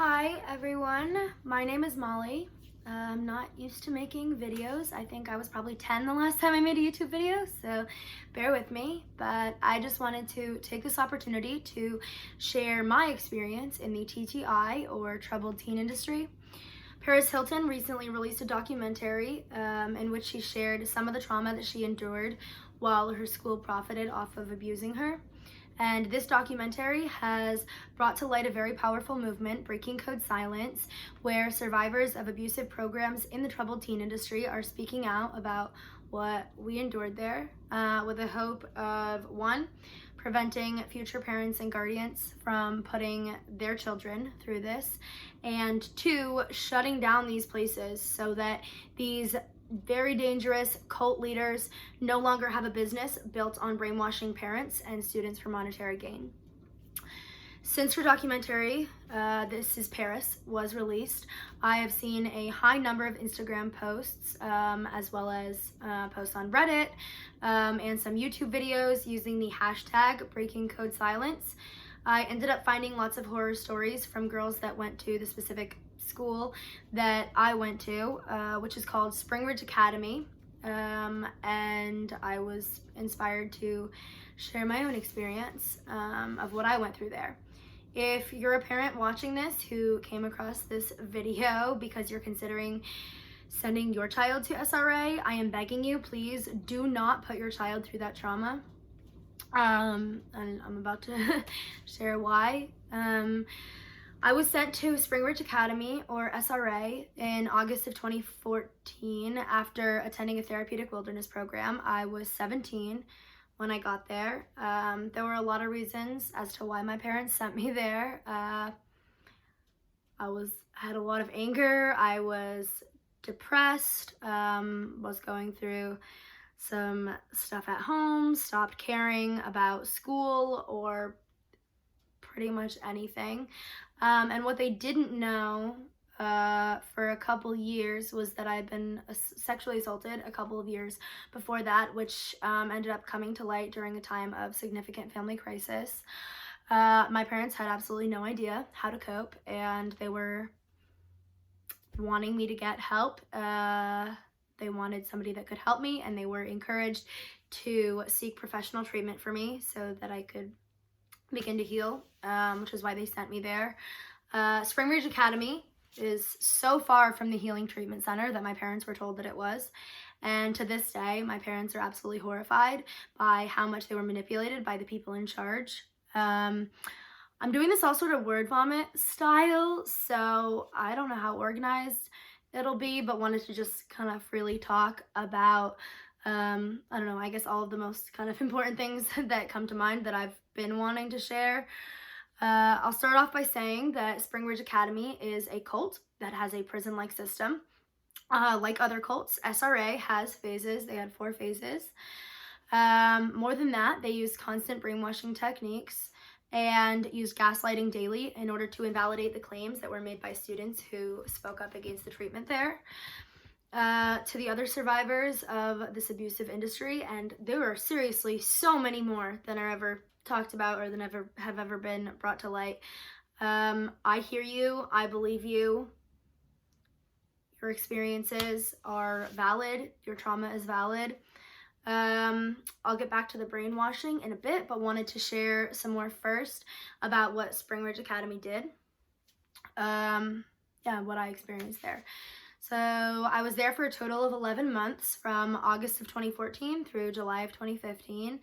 Hi everyone, my name is Molly. I'm not used to making videos. I think I was probably 10 the last time I made a YouTube video, so bear with me. But I just wanted to take this opportunity to share my experience in the TTI, or troubled teen industry. Paris Hilton recently released a documentary in which she shared some of the trauma that she endured while her school profited off of abusing her. And this documentary has brought to light a very powerful movement, Breaking Code Silence, where survivors of abusive programs in the troubled teen industry are speaking out about what we endured there, with the hope of, one, preventing future parents and guardians from putting their children through this, and two, shutting down these places so that these very dangerous cult leaders no longer have a business built on brainwashing parents and students for monetary gain. Since her documentary, This is Paris, was released, I have seen a high number of Instagram posts, as well as posts on Reddit, and some YouTube videos using the hashtag breakingcodesilence. I ended up finding lots of horror stories from girls that went to the specific school that I went to, which is called Spring Ridge Academy, and I was inspired to share my own experience of what I went through there. If you're a parent watching this who came across this video because you're considering sending your child to SRA, I am begging you, please do not put your child through that trauma. And I'm about to share why. I was sent to Spring Ridge Academy, or SRA, in August of 2014 after attending a therapeutic wilderness program. I was 17 when I got there. There were a lot of reasons as to why my parents sent me there. I had a lot of anger. I was depressed, was going through some stuff at home, stopped caring about school or pretty much anything. And what they didn't know for a couple years was that I had been sexually assaulted a couple of years before that, which ended up coming to light during a time of significant family crisis. My parents had absolutely no idea how to cope, and they were wanting me to get help. They wanted somebody that could help me, and they were encouraged to seek professional treatment for me so that I could begin to heal, which is why they sent me there. Spring Ridge Academy is so far from the healing treatment center that my parents were told that it was. And to this day, my parents are absolutely horrified by how much they were manipulated by the people in charge. I'm doing this all sort of word vomit style, so I don't know how organized it'll be, but wanted to just kind of freely talk about I don't know, I guess all of the most kind of important things that come to mind that I've been wanting to share. I'll start off by saying that Spring Ridge Academy is a cult that has a prison-like system. Like other cults, SRA has phases. They had 4 phases. More than that, they use constant brainwashing techniques and used gaslighting daily in order to invalidate the claims that were made by students who spoke up against the treatment there. To the other survivors of this abusive industry, and there are seriously so many more than are ever talked about or than have ever been brought to light. I hear you. I believe you. Your experiences are valid. Your trauma is valid. I'll get back to the brainwashing in a bit, but wanted to share some more first about what Spring Ridge Academy did. What I experienced there. So I was there for a total of 11 months, from August of 2014 through July of 2015.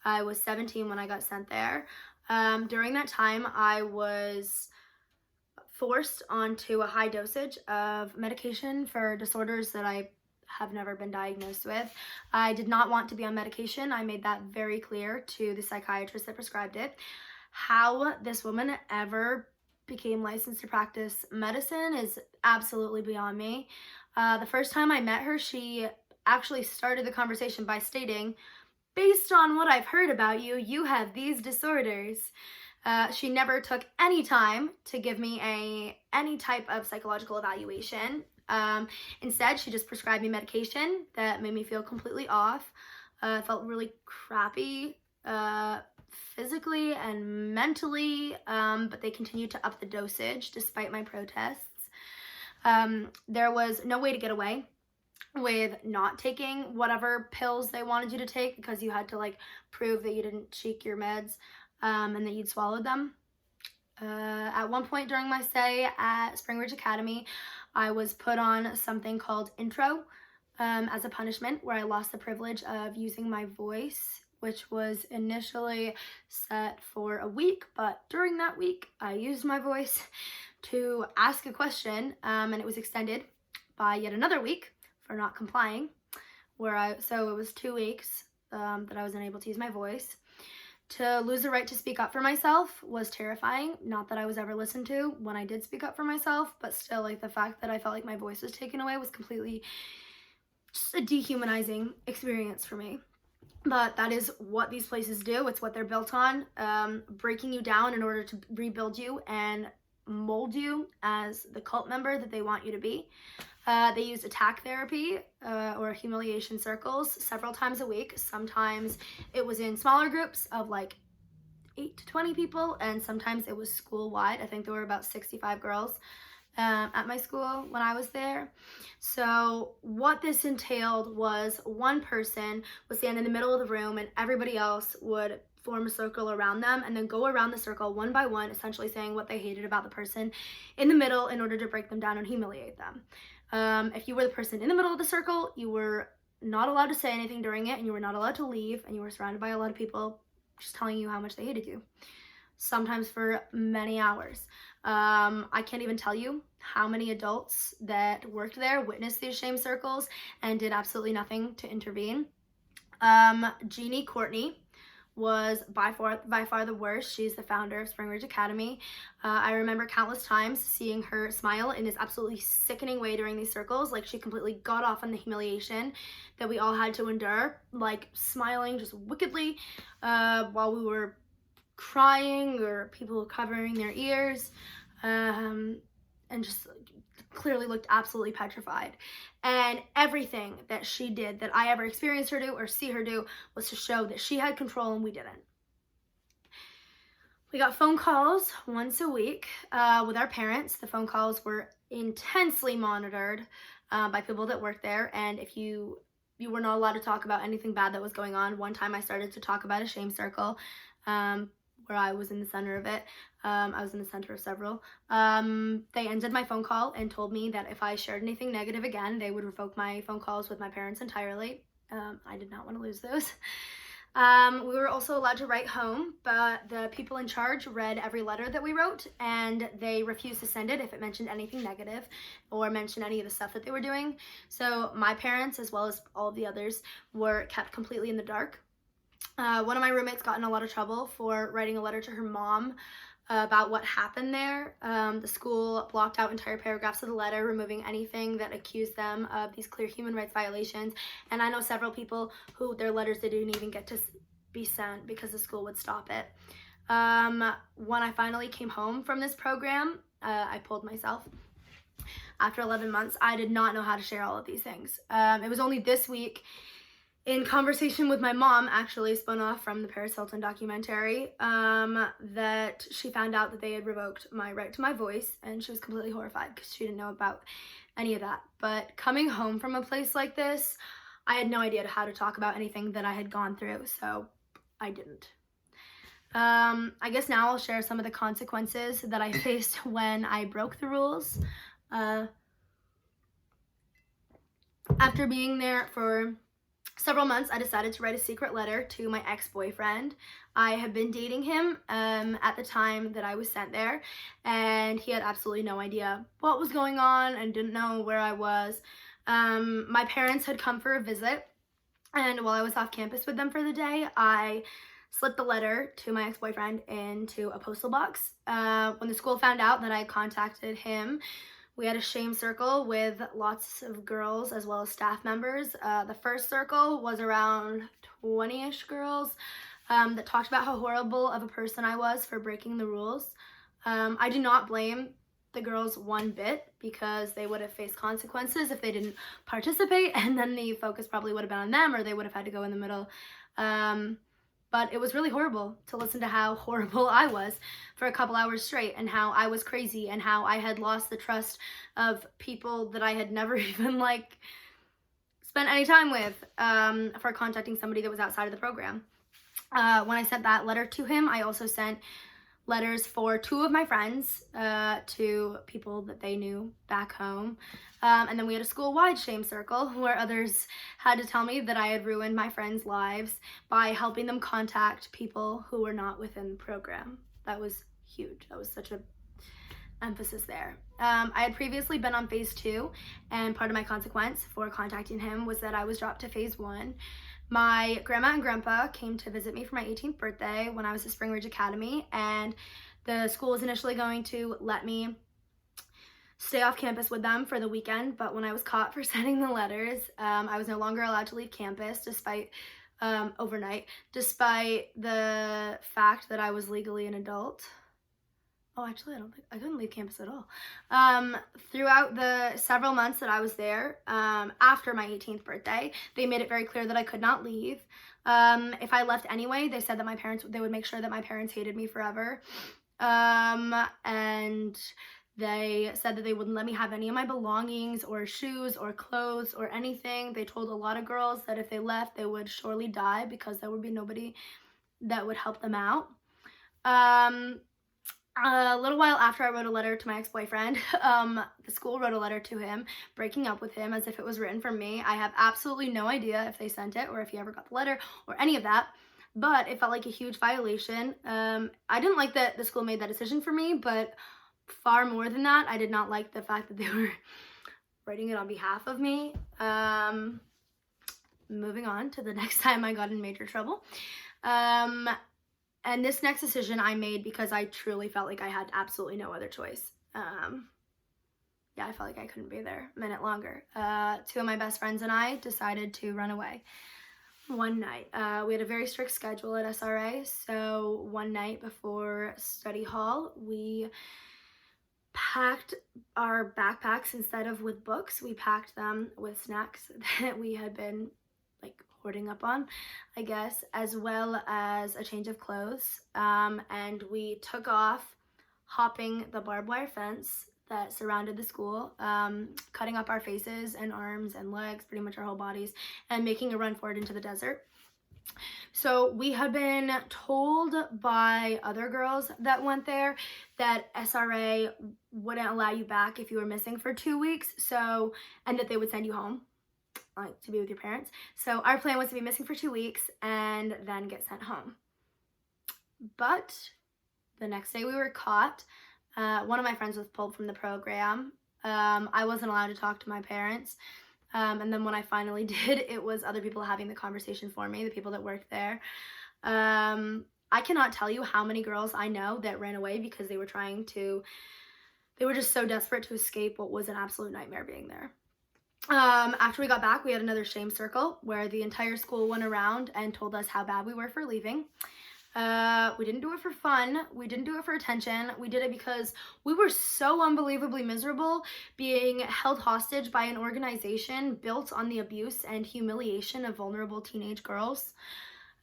I was 17 when I got sent there. During that time, I was forced onto a high dosage of medication for disorders that I have never been diagnosed with. I did not want to be on medication. I made that very clear to the psychiatrist that prescribed it. How this woman ever became licensed to practice medicine is absolutely beyond me. The first time I met her, she actually started the conversation by stating, "Based on what I've heard about you, you have these disorders." She never took any time to give me any type of psychological evaluation. Instead, she just prescribed me medication that made me feel completely off. I felt really crappy. physically and mentally, but they continued to up the dosage despite my protests. There was no way to get away with not taking whatever pills they wanted you to take, because you had to like prove that you didn't cheek your meds, and that you'd swallowed them. At one point during my stay at Spring Ridge Academy, I was put on something called intro, as a punishment, where I lost the privilege of using my voice, which was initially set for a week, but during that week I used my voice to ask a question, and it was extended by yet another week for not complying, so it was 2 weeks that I was unable to use my voice. To lose the right to speak up for myself was terrifying. Not that I was ever listened to when I did speak up for myself, but still, like, the fact that I felt like my voice was taken away was completely just a dehumanizing experience for me. But that is what these places do. It's what they're built on, breaking you down in order to rebuild you and mold you as the cult member that they want you to be. They use attack therapy, or humiliation circles, several times a week. Sometimes it was in smaller groups of like 8 to 20 people, and sometimes it was school-wide. I think there were about 65 girls at my school when I was there. So what this entailed was one person would stand in the middle of the room, and everybody else would form a circle around them and then go around the circle one by one, essentially saying what they hated about the person in the middle in order to break them down and humiliate them. If you were the person in the middle of the circle, you were not allowed to say anything during it, and you were not allowed to leave, and you were surrounded by a lot of people just telling you how much they hated you, sometimes for many hours. I can't even tell you how many adults that worked there witnessed these shame circles and did absolutely nothing to intervene. Jeannie Courtney was by far the worst. She's the founder of Spring Ridge Academy. I remember countless times seeing her smile in this absolutely sickening way during these circles. Like, she completely got off on the humiliation that we all had to endure, like smiling just wickedly while we were crying, or people covering their ears, and just clearly looked absolutely petrified. And everything that she did, that I ever experienced her do or see her do, was to show that she had control and we didn't. We got phone calls once a week with our parents. The phone calls were intensely monitored by people that worked there, and if you were not allowed to talk about anything bad that was going on. One time I started to talk about a shame circle, where I was in the center of it. I was in the center of several. They ended my phone call and told me that if I shared anything negative again, they would revoke my phone calls with my parents entirely. I did not want to lose those. We were also allowed to write home, but the people in charge read every letter that we wrote, and they refused to send it if it mentioned anything negative or mentioned any of the stuff that they were doing. So my parents, as well as all of the others, were kept completely in the dark. One of my roommates got in a lot of trouble for writing a letter to her mom about what happened there. The school blocked out entire paragraphs of the letter, removing anything that accused them of these clear human rights violations. And I know several people who their letters didn't even get to be sent because the school would stop it. When I finally came home from this program, I pulled myself. After 11 months, I did not know how to share all of these things. It was only this week, in conversation with my mom, actually spun off from the Paris Hilton documentary, that she found out that they had revoked my right to my voice, and she was completely horrified because she didn't know about any of that. But coming home from a place like this, I had no idea how to talk about anything that I had gone through, so I didn't. I guess now I'll share some of the consequences that I faced when I broke the rules. After being there for several months, I decided to write a secret letter to my ex-boyfriend. I had been dating him at the time that I was sent there, and he had absolutely no idea what was going on and didn't know where I was. My parents had come for a visit, and while I was off campus with them for the day, I slipped the letter to my ex-boyfriend into a postal box. When the school found out that I contacted him, we had a shame circle with lots of girls as well as staff members. The first circle was around 20-ish girls that talked about how horrible of a person I was for breaking the rules. I do not blame the girls one bit, because they would have faced consequences if they didn't participate, and then the focus probably would have been on them, or they would have had to go in the middle. But it was really horrible to listen to how horrible I was for a couple hours straight, and how I was crazy, and how I had lost the trust of people that I had never even like spent any time with, for contacting somebody that was outside of the program. When I sent that letter to him, I also sent letters for 2 of my friends, to people that they knew back home. And then we had a school-wide shame circle where others had to tell me that I had ruined my friends' lives by helping them contact people who were not within the program. That was huge. That was such a emphasis there. I had previously been on phase 2, and part of my consequence for contacting him was that I was dropped to phase 1. My grandma and grandpa came to visit me for my 18th birthday when I was at Spring Ridge Academy, and the school was initially going to let me stay off campus with them for the weekend, but when I was caught for sending the letters, I was no longer allowed to leave campus despite overnight, despite the fact that I was legally an adult. Oh, actually, I couldn't leave campus at all. Throughout the several months that I was there, after my 18th birthday, they made it very clear that I could not leave. If I left anyway, they said that they would make sure that my parents hated me forever. And they said that they wouldn't let me have any of my belongings or shoes or clothes or anything. They told a lot of girls that if they left, they would surely die because there would be nobody that would help them out. A little while after I wrote a letter to my ex-boyfriend, the school wrote a letter to him, breaking up with him as if it was written for me. I have absolutely no idea if they sent it or if he ever got the letter or any of that, but it felt like a huge violation. I didn't like that the school made that decision for me, but far more than that, I did not like the fact that they were writing it on behalf of me. Moving on to the next time I got in major trouble. And this next decision I made because I truly felt like I had absolutely no other choice. Yeah, I felt like I couldn't be there a minute longer. 2 of my best friends and I decided to run away one night. We had a very strict schedule at SRA, so one night before study hall, we packed our backpacks. Instead of with books, we packed them with snacks that we had been like hoarding up on, I guess, as well as a change of clothes, and we took off, hopping the barbed wire fence that surrounded the school, cutting up our faces and arms and legs, pretty much our whole bodies, and making a run for it into the desert. So we had been told by other girls that went there that SRA wouldn't allow you back if you were missing for 2 weeks, and that they would send you home, like to be with your parents. So our plan was to be missing for 2 weeks and then get sent home. But the next day we were caught. One of my friends was pulled from the program. I wasn't allowed to talk to my parents. And then when I finally did, it was other people having the conversation for me, the people that worked there. I cannot tell you how many girls I know that ran away because they were just so desperate to escape what was an absolute nightmare being there. After we got back, we had another shame circle where the entire school went around and told us how bad we were for leaving. We didn't do it for fun. We didn't do it for attention. We did it because we were so unbelievably miserable being held hostage by an organization built on the abuse and humiliation of vulnerable teenage girls.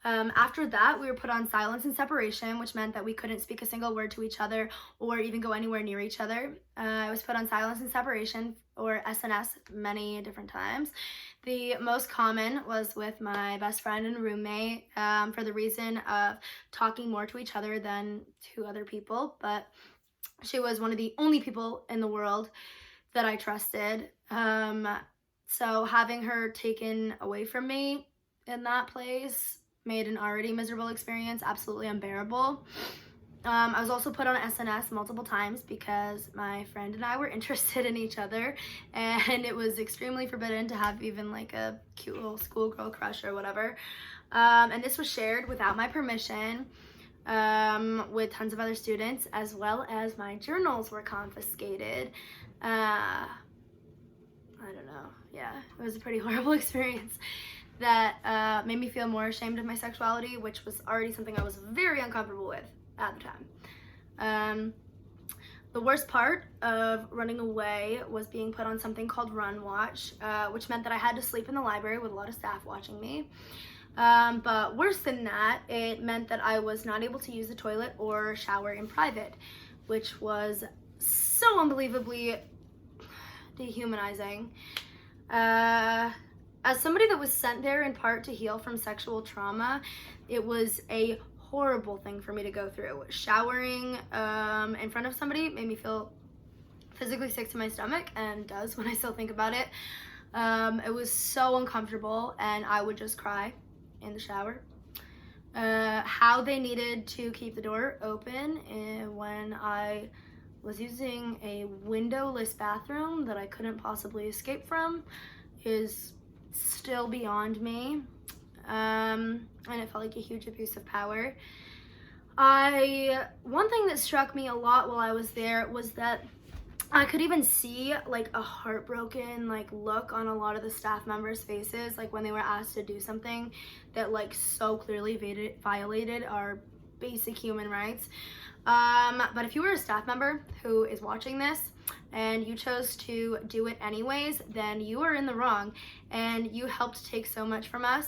After that, we were put on silence and separation, which meant that we couldn't speak a single word to each other or even go anywhere near each other. I was put on silence and separation, or SNS, many different times. The most common was with my best friend and roommate, for the reason of talking more to each other than to other people, but she was one of the only people in the world that I trusted. So having her taken away from me in that place made an already miserable experience absolutely unbearable. I was also put on SNS multiple times because my friend and I were interested in each other, and it was extremely forbidden to have even like a cute little schoolgirl crush or whatever. And this was shared without my permission with tons of other students, as well as my journals were confiscated. I don't know. Yeah, it was a pretty horrible experience that made me feel more ashamed of my sexuality, which was already something I was very uncomfortable with at the time. The worst part of running away was being put on something called Run Watch, which meant that I had to sleep in the library with a lot of staff watching me. But worse than that, it meant that I was not able to use the toilet or shower in private, which was so unbelievably dehumanizing. As somebody that was sent there in part to heal from sexual trauma, it was a horrible thing for me to go through. Showering in front of somebody made me feel physically sick to my stomach, and does when I still think about it. It was so uncomfortable, and I would just cry in the shower. How they needed to keep the door open when I was using a windowless bathroom that I couldn't possibly escape from is still beyond me. And it felt like a huge abuse of power. One thing that struck me a lot while I was there was that I could even see like a heartbroken like look on a lot of the staff members' faces, like when they were asked to do something that like so clearly violated our basic human rights. But if you were a staff member who is watching this and you chose to do it anyways, then you are in the wrong, and you helped take so much from us,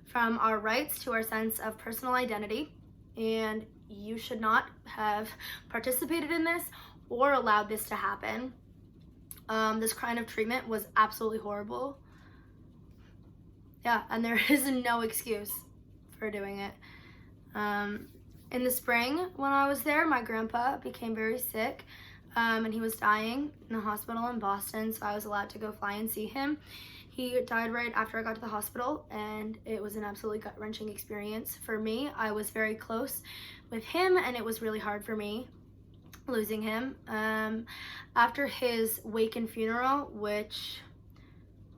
from our rights to our sense of personal identity, and you should not have participated in this or allowed this to happen. This kind of treatment was absolutely horrible. Yeah, and there is no excuse for doing it. In the spring, when I was there, my grandpa became very sick, and he was dying in the hospital in Boston, so I was allowed to go fly and see him. He died right after I got to the hospital, and it was an absolutely gut-wrenching experience for me. I was very close with him, and it was really hard for me losing him. After his wake and funeral, which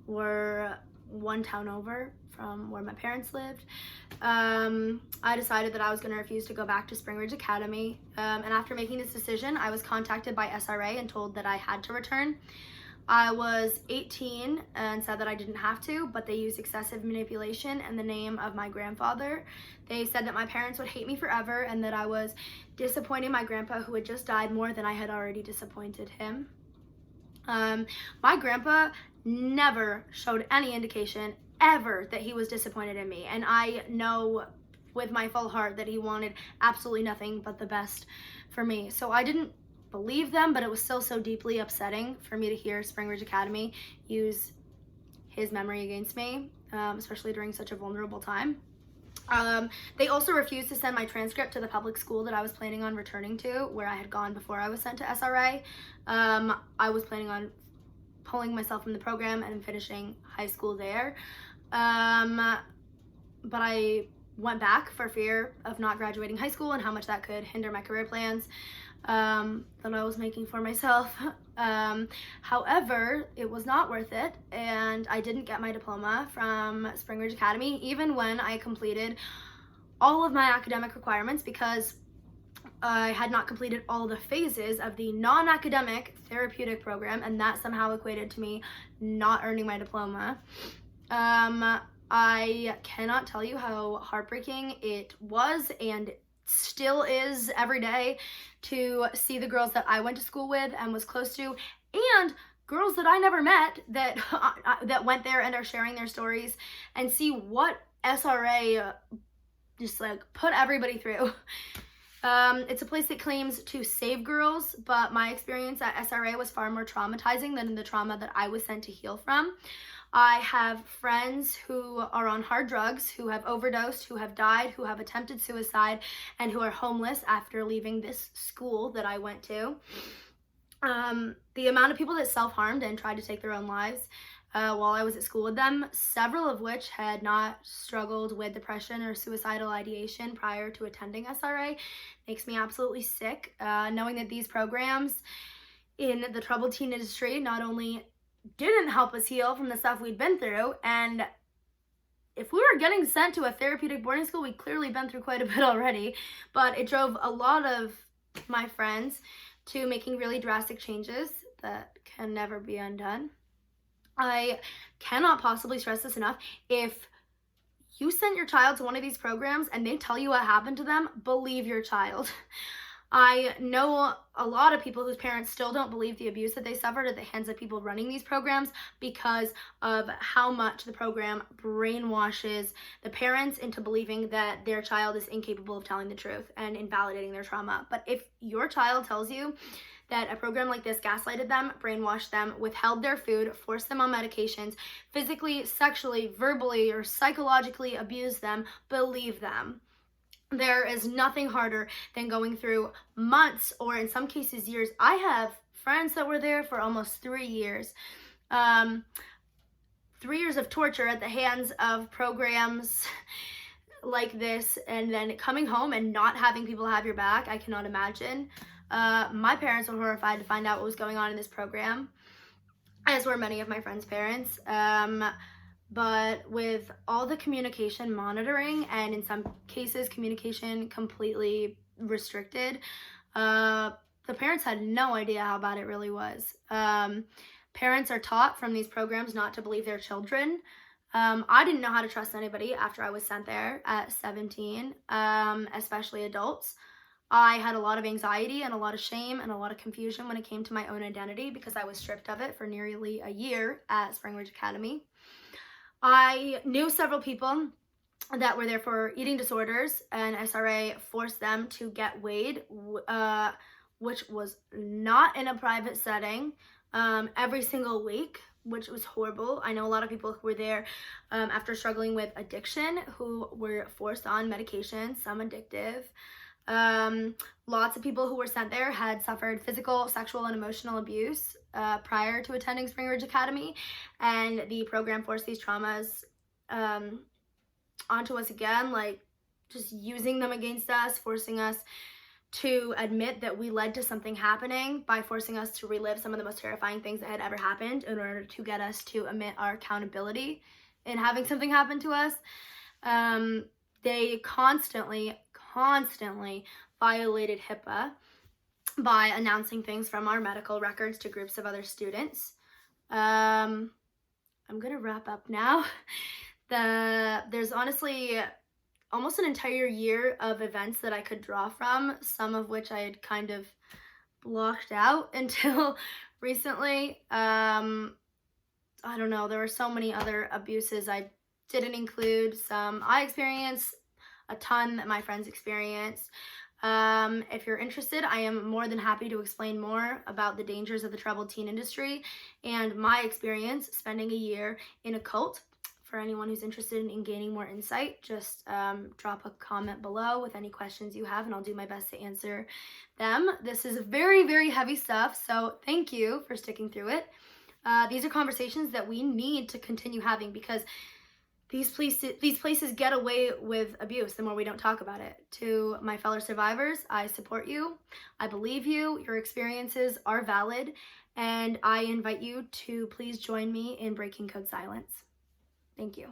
were one town over from where my parents lived, I decided that I was going to refuse to go back to Spring Ridge Academy. And after making this decision, I was contacted by SRA and told that I had to return. I was 18 and said that I didn't have to, but they used excessive manipulation in the name of my grandfather. They said that my parents would hate me forever and that I was disappointing my grandpa, who had just died, more than I had already disappointed him. My grandpa never showed any indication ever that he was disappointed in me, and I know with my full heart that he wanted absolutely nothing but the best for me. So I didn't believe them, but it was still so deeply upsetting for me to hear Spring Ridge Academy use his memory against me, especially during such a vulnerable time. They also refused to send my transcript to the public school that I was planning on returning to, where I had gone before I was sent to SRA. I was planning on pulling myself from the program and finishing high school there. But I went back for fear of not graduating high school and how much that could hinder my career plans that I was making for myself. However, it was not worth it, and I didn't get my diploma from Spring Ridge Academy, even when I completed all of my academic requirements, because I had not completed all the phases of the non-academic therapeutic program, and that somehow equated to me not earning my diploma. I cannot tell you how heartbreaking it was and still is every day to see the girls that I went to school with and was close to, and girls that I never met that that went there and are sharing their stories, and see what SRA just like put everybody through. It's a place that claims to save girls, but my experience at SRA was far more traumatizing than the trauma that I was sent to heal from. I have friends who are on hard drugs, who have overdosed, who have died, who have attempted suicide, and who are homeless after leaving this school that I went to. The amount of people that self-harmed and tried to take their own lives while I was at school with them, several of which had not struggled with depression or suicidal ideation prior to attending SRA, makes me absolutely sick. Knowing that these programs in the troubled teen industry not only didn't help us heal from the stuff we'd been through, and if we were getting sent to a therapeutic boarding school, we'd clearly been through quite a bit already, but it drove a lot of my friends to making really drastic changes that can never be undone. I cannot possibly stress this enough. If you sent your child to one of these programs and they tell you what happened to them, believe your child. I know a lot of people whose parents still don't believe the abuse that they suffered at the hands of people running these programs because of how much the program brainwashes the parents into believing that their child is incapable of telling the truth and invalidating their trauma. But if your child tells you that a program like this gaslighted them, brainwashed them, withheld their food, forced them on medications, physically, sexually, verbally, or psychologically abused them, believe them. There is nothing harder than going through months, or in some cases years. I have friends that were there for almost 3 years. 3 years of torture at the hands of programs like this, and then coming home and not having people have your back. I cannot imagine. My parents were horrified to find out what was going on in this program, as were many of my friends' parents. But with all the communication monitoring, and in some cases communication completely restricted, the parents had no idea how bad it really was. Parents are taught from these programs not to believe their children. I didn't know how to trust anybody after I was sent there at 17, especially adults. I had a lot of anxiety and a lot of shame and a lot of confusion when it came to my own identity because I was stripped of it for nearly a year at Spring Ridge Academy. I knew several people that were there for eating disorders, and SRA forced them to get weighed, which was not in a private setting, every single week, which was horrible. I know a lot of people who were there after struggling with addiction who were forced on medication, some addictive. Lots of people who were sent there had suffered physical, sexual, and emotional abuse prior to attending Spring Ridge Academy, and the program forced these traumas onto us again, like just using them against us, forcing us to admit that we led to something happening by forcing us to relive some of the most terrifying things that had ever happened in order to get us to admit our accountability in having something happen to us. They constantly violated HIPAA by announcing things from our medical records to groups of other students. I'm gonna wrap up now. There's honestly almost an entire year of events that I could draw from, some of which I had kind of blocked out until recently. I don't know, there were so many other abuses I didn't include. Some I experienced, a ton that my friends experienced. If you're interested, I am more than happy to explain more about the dangers of the troubled teen industry and my experience spending a year in a cult. For anyone who's interested in gaining more insight, just drop a comment below with any questions you have, and I'll do my best to answer them. This is very, very heavy stuff, so thank you for sticking through it. These are conversations that we need to continue having because these places get away with abuse the more we don't talk about it. To my fellow survivors, I support you. I believe you. Your experiences are valid, and I invite you to please join me in breaking code silence. Thank you.